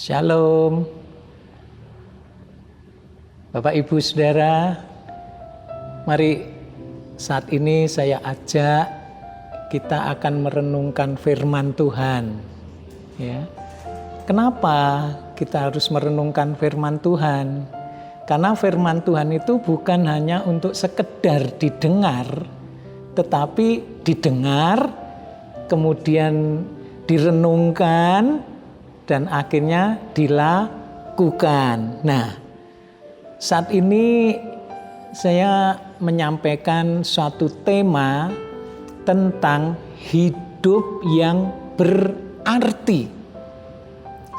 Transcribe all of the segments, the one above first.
Shalom. Bapak Ibu Saudara, mari saat ini saya ajak kita akan merenungkan firman Tuhan. Ya. Kenapa kita harus merenungkan firman Tuhan? Karena firman Tuhan itu bukan hanya untuk sekedar didengar, tetapi didengar, kemudian direnungkan, dan akhirnya dilakukan. Nah, saat ini saya menyampaikan suatu tema tentang hidup yang berarti.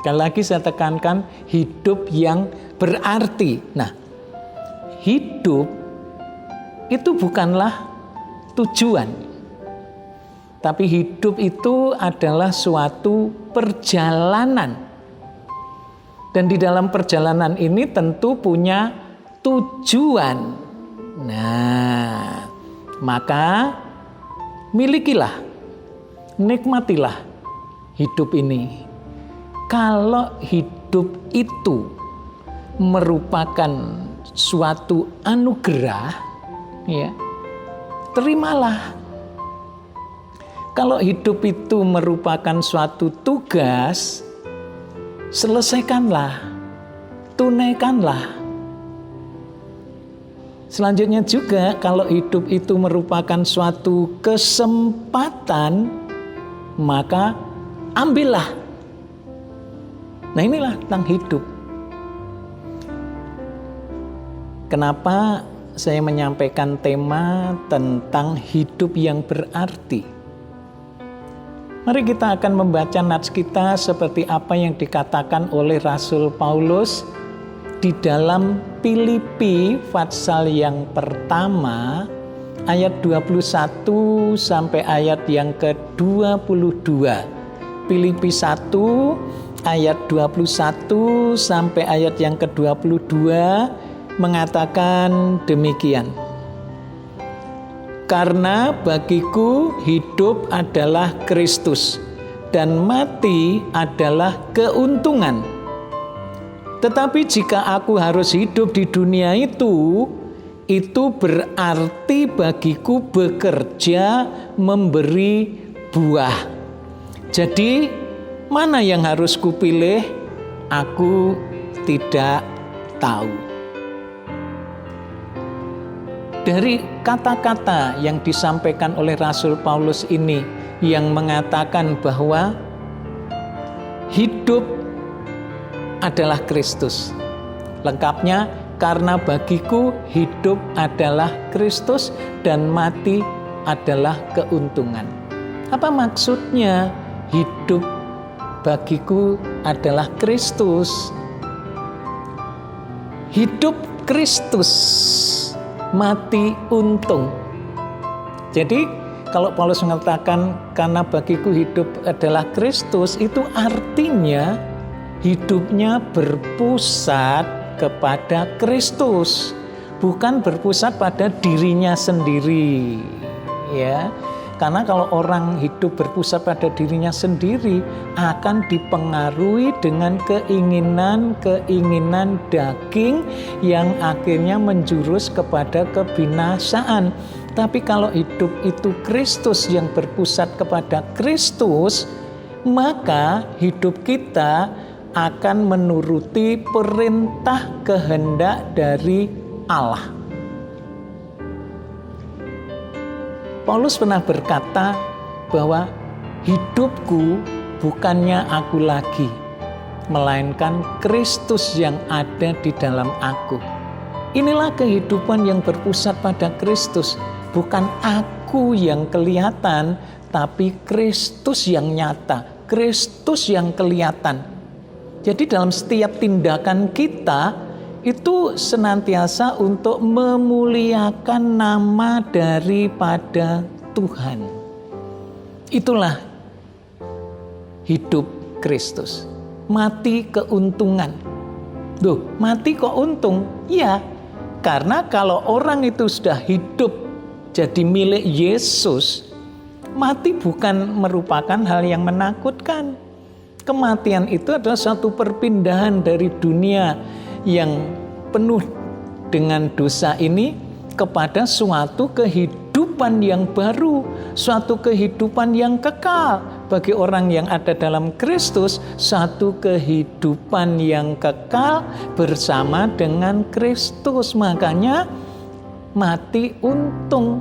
Sekali lagi saya tekankan, hidup yang berarti. Nah, hidup itu bukanlah tujuan, tapi hidup itu adalah suatu perjalanan. Dan di dalam perjalanan ini tentu punya tujuan. Nah, maka milikilah, nikmatilah hidup ini. Kalau hidup itu merupakan suatu anugerah, ya, terimalah. Kalau hidup itu merupakan suatu tugas, selesaikanlah, tunaikanlah. Selanjutnya juga, kalau hidup itu merupakan suatu kesempatan, maka ambillah. Nah, inilah tentang hidup. Kenapa saya menyampaikan tema tentang hidup yang berarti? Mari kita akan membaca nats kita seperti apa yang dikatakan oleh Rasul Paulus di dalam Filipi pasal yang pertama ayat 21 sampai ayat yang ke-22. Filipi 1 ayat 21 sampai ayat yang ke-22 mengatakan demikian. Karena bagiku hidup adalah Kristus dan mati adalah keuntungan. Tetapi jika aku harus hidup di dunia itu berarti bagiku bekerja memberi buah. Jadi mana yang harus kupilih? Aku tidak tahu. Dari kata-kata yang disampaikan oleh Rasul Paulus ini yang mengatakan bahwa hidup adalah Kristus. Lengkapnya, karena bagiku hidup adalah Kristus dan mati adalah keuntungan. Apa maksudnya hidup bagiku adalah Kristus? Hidup Kristus, mati untung. Jadi kalau Paulus mengatakan karena bagiku hidup adalah Kristus, itu artinya hidupnya berpusat kepada Kristus, bukan berpusat pada dirinya sendiri, ya. Karena kalau orang hidup berpusat pada dirinya sendiri akan dipengaruhi dengan keinginan-keinginan daging yang akhirnya menjurus kepada kebinasaan. Tapi kalau hidup itu Kristus yang berpusat kepada Kristus, maka hidup kita akan menuruti perintah kehendak dari Allah. Paulus pernah berkata bahwa hidupku bukannya aku lagi, melainkan Kristus yang ada di dalam aku. Inilah kehidupan yang berpusat pada Kristus, bukan aku yang kelihatan, tapi Kristus yang nyata, Kristus yang kelihatan. Jadi dalam setiap tindakan kita itu senantiasa untuk memuliakan nama daripada Tuhan. Itulah hidup Kristus. Mati keuntungan. Loh, mati kok untung? Ya, karena kalau orang itu sudah hidup jadi milik Yesus, mati bukan merupakan hal yang menakutkan. Kematian itu adalah satu perpindahan dari dunia yang penuh dengan dosa ini kepada suatu kehidupan yang baru, suatu kehidupan yang kekal. Bagi orang yang ada dalam Kristus, satu kehidupan yang kekal bersama dengan Kristus. Makanya mati untung,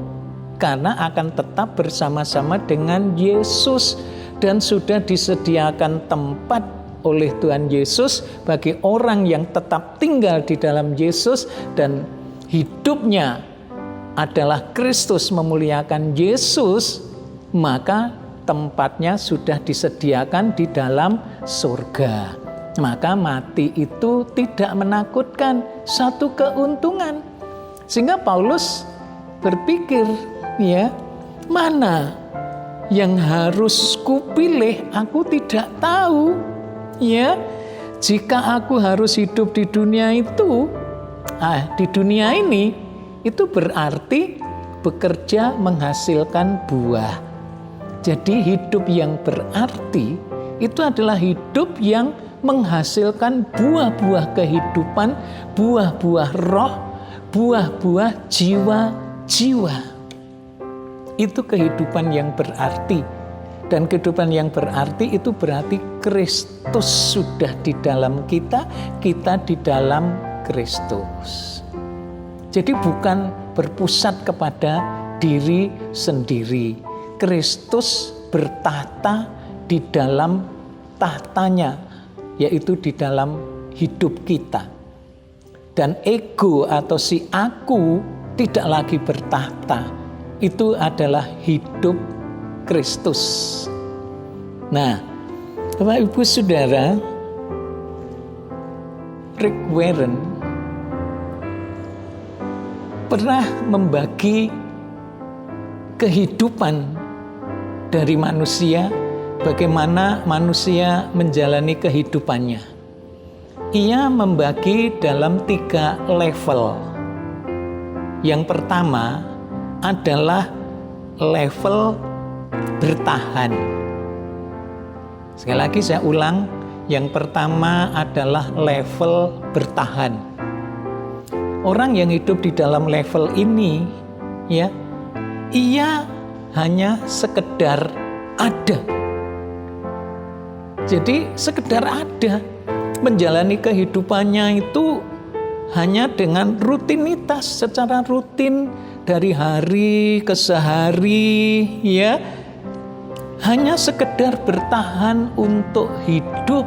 karena akan tetap bersama-sama dengan Yesus. Dan sudah disediakan tempat oleh Tuhan Yesus bagi orang yang tetap tinggal di dalam Yesus dan hidupnya adalah Kristus memuliakan Yesus, maka tempatnya sudah disediakan di dalam surga. Maka mati itu tidak menakutkan, satu keuntungan. Sehingga Paulus berpikir, ya, mana yang harus kupilih, aku tidak tahu. Ya, jika aku harus hidup di dunia itu, di dunia ini, itu berarti bekerja menghasilkan buah. Jadi hidup yang berarti itu adalah hidup yang menghasilkan buah-buah kehidupan, buah-buah roh, buah-buah jiwa-jiwa. Itu kehidupan yang berarti. Dan kehidupan yang berarti itu berarti Kristus sudah di dalam kita, kita di dalam Kristus. Jadi bukan berpusat kepada diri sendiri. Kristus bertahta di dalam tahtanya, yaitu di dalam hidup kita. Dan ego atau si aku tidak lagi bertahta. Itu adalah hidup Kristus. Nah, Bapak Ibu Saudara, Rick Warren pernah membagi kehidupan dari manusia, bagaimana manusia menjalani kehidupannya. Ia membagi dalam 3 level. Yang pertama adalah level bertahan. Sekali lagi saya ulang, yang pertama adalah level bertahan. Orang yang hidup di dalam level ini, ya, ia hanya sekedar ada. Jadi sekedar ada, menjalani kehidupannya itu hanya dengan rutinitas, secara rutin dari hari ke sehari, ya, hanya sekedar bertahan untuk hidup,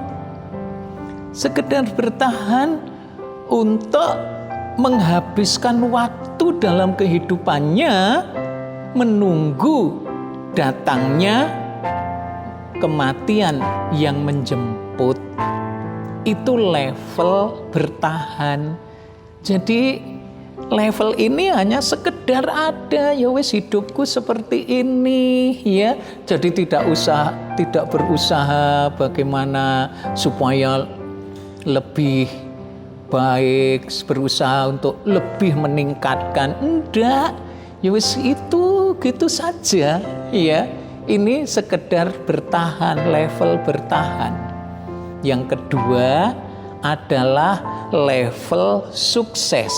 sekedar bertahan untuk menghabiskan waktu dalam kehidupannya menunggu datangnya kematian yang menjemput. Itu level bertahan. Jadi level ini hanya sekedar ada, ya wes hidupku seperti ini, ya. Jadi tidak berusaha bagaimana supaya lebih baik, berusaha untuk lebih meningkatkan. Enggak, ya wes itu gitu saja, ya. Ini sekedar bertahan, level bertahan. Yang kedua adalah level sukses.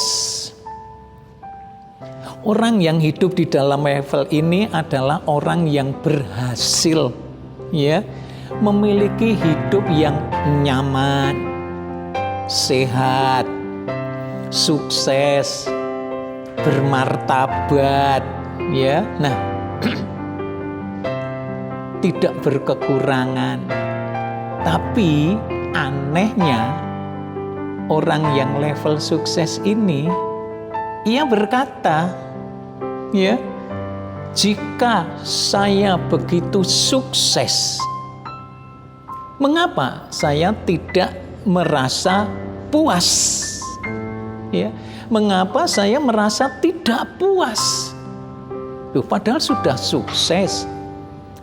Orang yang hidup di dalam level ini adalah orang yang berhasil, ya, memiliki hidup yang nyaman, sehat, sukses, bermartabat, ya. Nah, tidak berkekurangan. Tapi anehnya orang yang level sukses ini, ia berkata, ya, jika saya begitu sukses, mengapa saya tidak merasa puas? Ya, mengapa saya merasa tidak puas? Loh, padahal sudah sukses,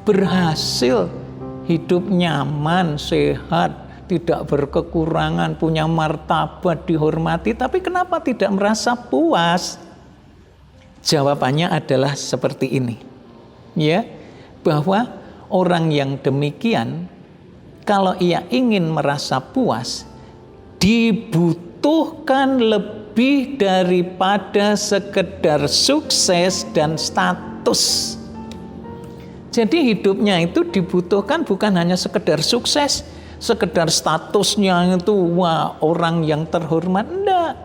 berhasil, hidup nyaman, sehat, tidak berkekurangan, punya martabat, dihormati, tapi kenapa tidak merasa puas? Jawabannya adalah seperti ini, ya, bahwa orang yang demikian kalau ia ingin merasa puas, dibutuhkan lebih daripada sekedar sukses dan status. Jadi hidupnya itu dibutuhkan bukan hanya sekedar sukses, sekedar statusnya itu wah orang yang terhormat. Enggak.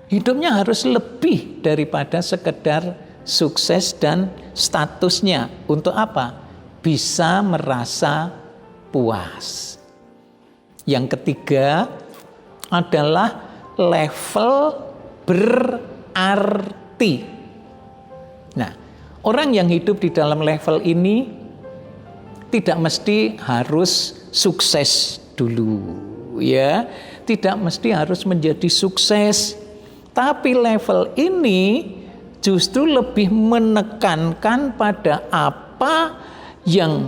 Hidupnya harus lebih daripada sekedar sukses dan statusnya. Untuk apa? Bisa merasa puas. Yang ketiga adalah level berarti. Nah, orang yang hidup di dalam level ini tidak mesti harus sukses dulu, ya. Tidak mesti harus menjadi sukses. Tapi level ini justru lebih menekankan pada apa yang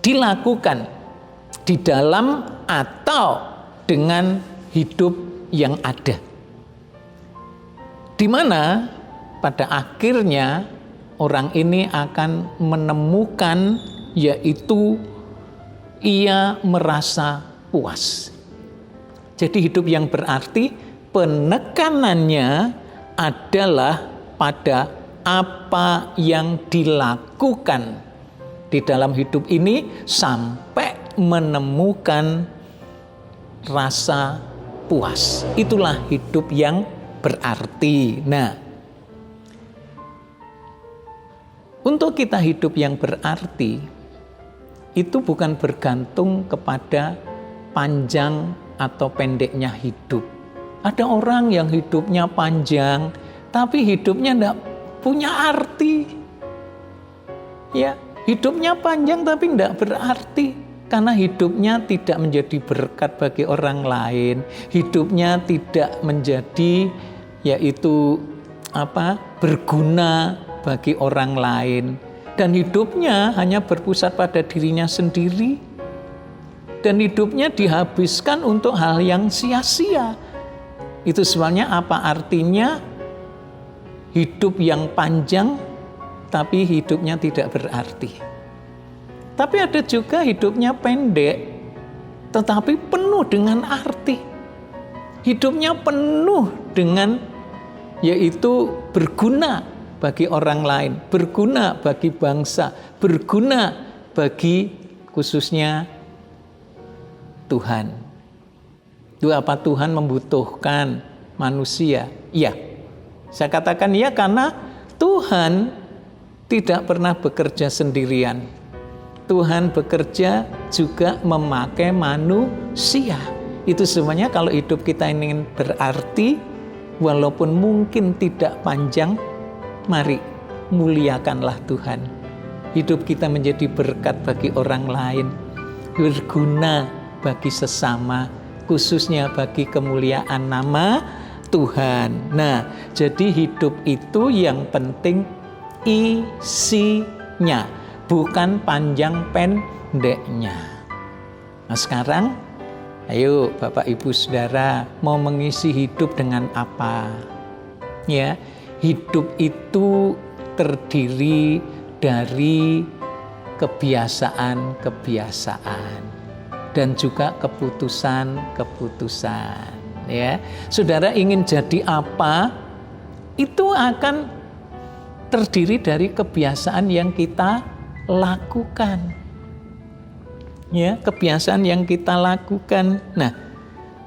dilakukan di dalam atau dengan hidup yang ada. Di mana pada akhirnya orang ini akan menemukan yaitu ia merasa puas. Jadi hidup yang berarti penekanannya adalah pada apa yang dilakukan di dalam hidup ini sampai menemukan rasa puas. Itulah hidup yang berarti. Nah, untuk kita hidup yang berarti itu bukan bergantung kepada panjang atau pendeknya hidup. Ada orang yang hidupnya panjang tapi hidupnya tidak punya arti. Ya, hidupnya panjang tapi tidak berarti karena hidupnya tidak menjadi berkat bagi orang lain. Hidupnya tidak menjadi yaitu berguna bagi orang lain. Dan hidupnya hanya berpusat pada dirinya sendiri. Dan hidupnya dihabiskan untuk hal yang sia-sia. Itu sebabnya apa artinya hidup yang panjang tapi hidupnya tidak berarti. Tapi ada juga hidupnya pendek tetapi penuh dengan arti. Hidupnya penuh dengan yaitu berguna bagi orang lain, berguna bagi bangsa, berguna bagi khususnya Tuhan. Itu apa Tuhan membutuhkan manusia? Iya. Saya katakan iya karena Tuhan tidak pernah bekerja sendirian. Tuhan bekerja juga memakai manusia. Itu semuanya kalau hidup kita ingin berarti, walaupun mungkin tidak panjang, mari muliakanlah Tuhan. Hidup kita menjadi berkat bagi orang lain, berguna bagi sesama, khususnya bagi kemuliaan nama Tuhan. Nah, jadi hidup itu yang penting isinya, bukan panjang pendeknya. Nah, sekarang ayo Bapak Ibu Saudara, mau mengisi hidup dengan apa? Ya, hidup itu terdiri dari kebiasaan-kebiasaan dan juga keputusan-keputusan. Ya, saudara ingin jadi apa? Itu akan terdiri dari kebiasaan yang kita lakukan. Ya, kebiasaan yang kita lakukan. Nah,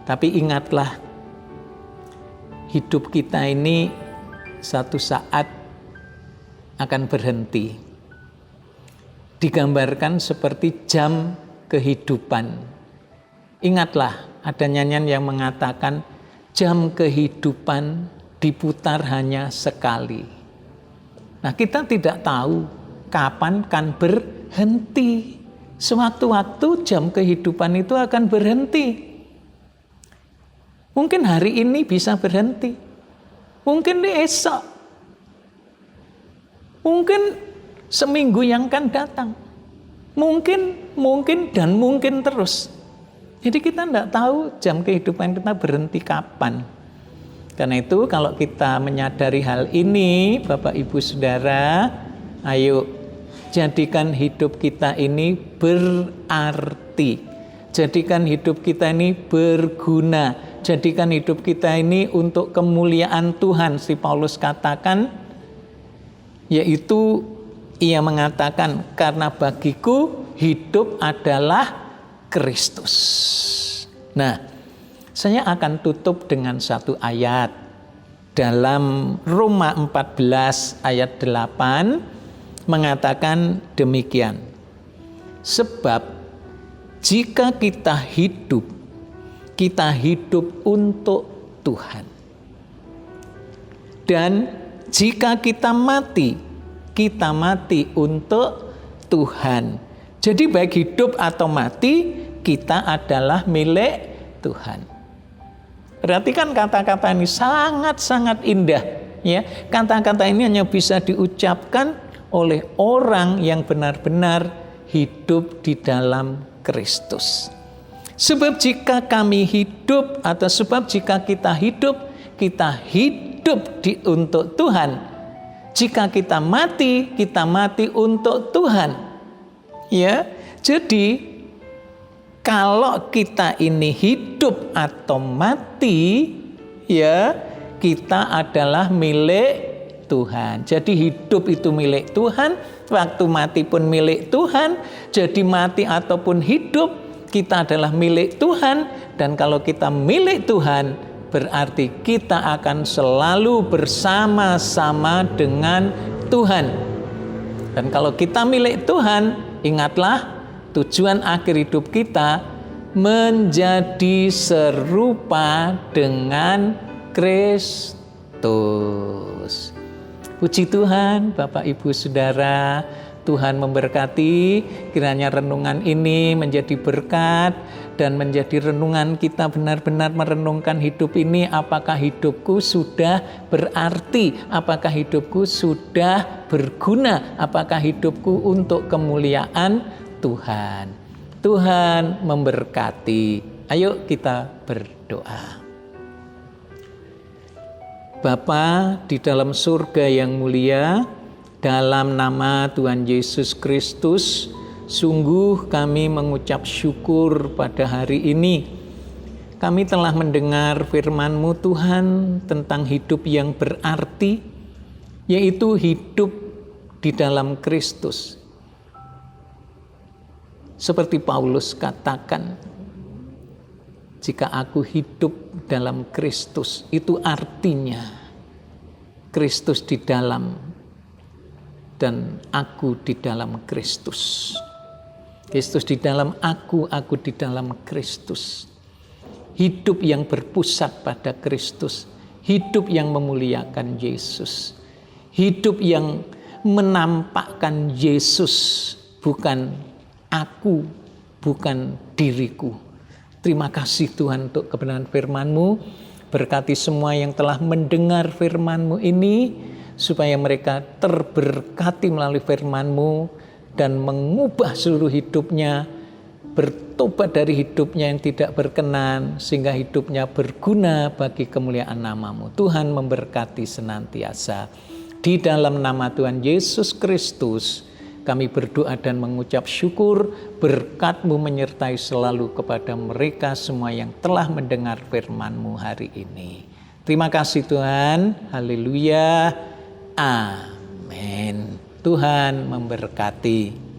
tapi ingatlah, hidup kita ini satu saat akan berhenti. Digambarkan seperti jam kehidupan. Ingatlah, ada nyanyian yang mengatakan jam kehidupan diputar hanya sekali. Nah, kita tidak tahu kapan kan berhenti. Sewaktu-waktu jam kehidupan itu akan berhenti. Mungkin hari ini bisa berhenti. Mungkin esok. Mungkin seminggu yang akan datang. Mungkin dan mungkin terus. Jadi kita tidak tahu jam kehidupan kita berhenti kapan. Karena itu kalau kita menyadari hal ini, Bapak Ibu Saudara, ayo Jadikan hidup kita ini berarti. Jadikan hidup kita ini berguna. Jadikan hidup kita ini untuk kemuliaan Tuhan. Si Paulus katakan, yaitu ia mengatakan, karena bagiku hidup adalah Kristus. Nah, saya akan tutup dengan satu ayat dalam Roma 14 ayat 8 mengatakan demikian. Sebab jika kita hidup untuk Tuhan. Dan jika kita mati untuk Tuhan. Jadi baik hidup atau mati, kita adalah milik Tuhan. Perhatikan kata-kata ini sangat-sangat indah. Ya, kata-kata ini hanya bisa diucapkan oleh orang yang benar-benar hidup di dalam Kristus. Sebab jika kita hidup untuk Tuhan. Jika kita mati untuk Tuhan. Ya, jadi kalau kita ini hidup atau mati, ya, kita adalah milik Tuhan. Jadi hidup itu milik Tuhan, waktu mati pun milik Tuhan. Jadi mati ataupun hidup, kita adalah milik Tuhan. Dan kalau kita milik Tuhan, berarti kita akan selalu bersama-sama dengan Tuhan. Dan kalau kita milik Tuhan, ingatlah tujuan akhir hidup kita menjadi serupa dengan Kristus. Puji Tuhan, Bapak Ibu Saudara, Tuhan memberkati, kiranya renungan ini menjadi berkat dan menjadi renungan kita benar-benar merenungkan hidup ini. Apakah hidupku sudah berarti? Apakah hidupku sudah berguna? Apakah hidupku untuk kemuliaan Tuhan? Tuhan memberkati. Ayo kita berdoa. Bapa di dalam surga yang mulia, dalam nama Tuhan Yesus Kristus, sungguh kami mengucap syukur pada hari ini. Kami telah mendengar firman-Mu Tuhan tentang hidup yang berarti, yaitu hidup di dalam Kristus. Seperti Paulus katakan, jika aku hidup dalam Kristus, itu artinya Kristus di dalam dan aku di dalam Kristus. Kristus di dalam aku di dalam Kristus. Hidup yang berpusat pada Kristus, hidup yang memuliakan Yesus, hidup yang menampakkan Yesus, bukan aku, bukan diriku. Terima kasih Tuhan untuk kebenaran firman-Mu. Berkati semua yang telah mendengar firman-Mu ini, supaya mereka terberkati melalui firman-Mu dan mengubah seluruh hidupnya, bertobat dari hidupnya yang tidak berkenan, sehingga hidupnya berguna bagi kemuliaan nama-Mu. Tuhan memberkati senantiasa. Di dalam nama Tuhan Yesus Kristus, kami berdoa dan mengucap syukur, berkat-Mu menyertai selalu kepada mereka semua yang telah mendengar firman-Mu hari ini. Terima kasih Tuhan, haleluya, amin. Tuhan memberkati.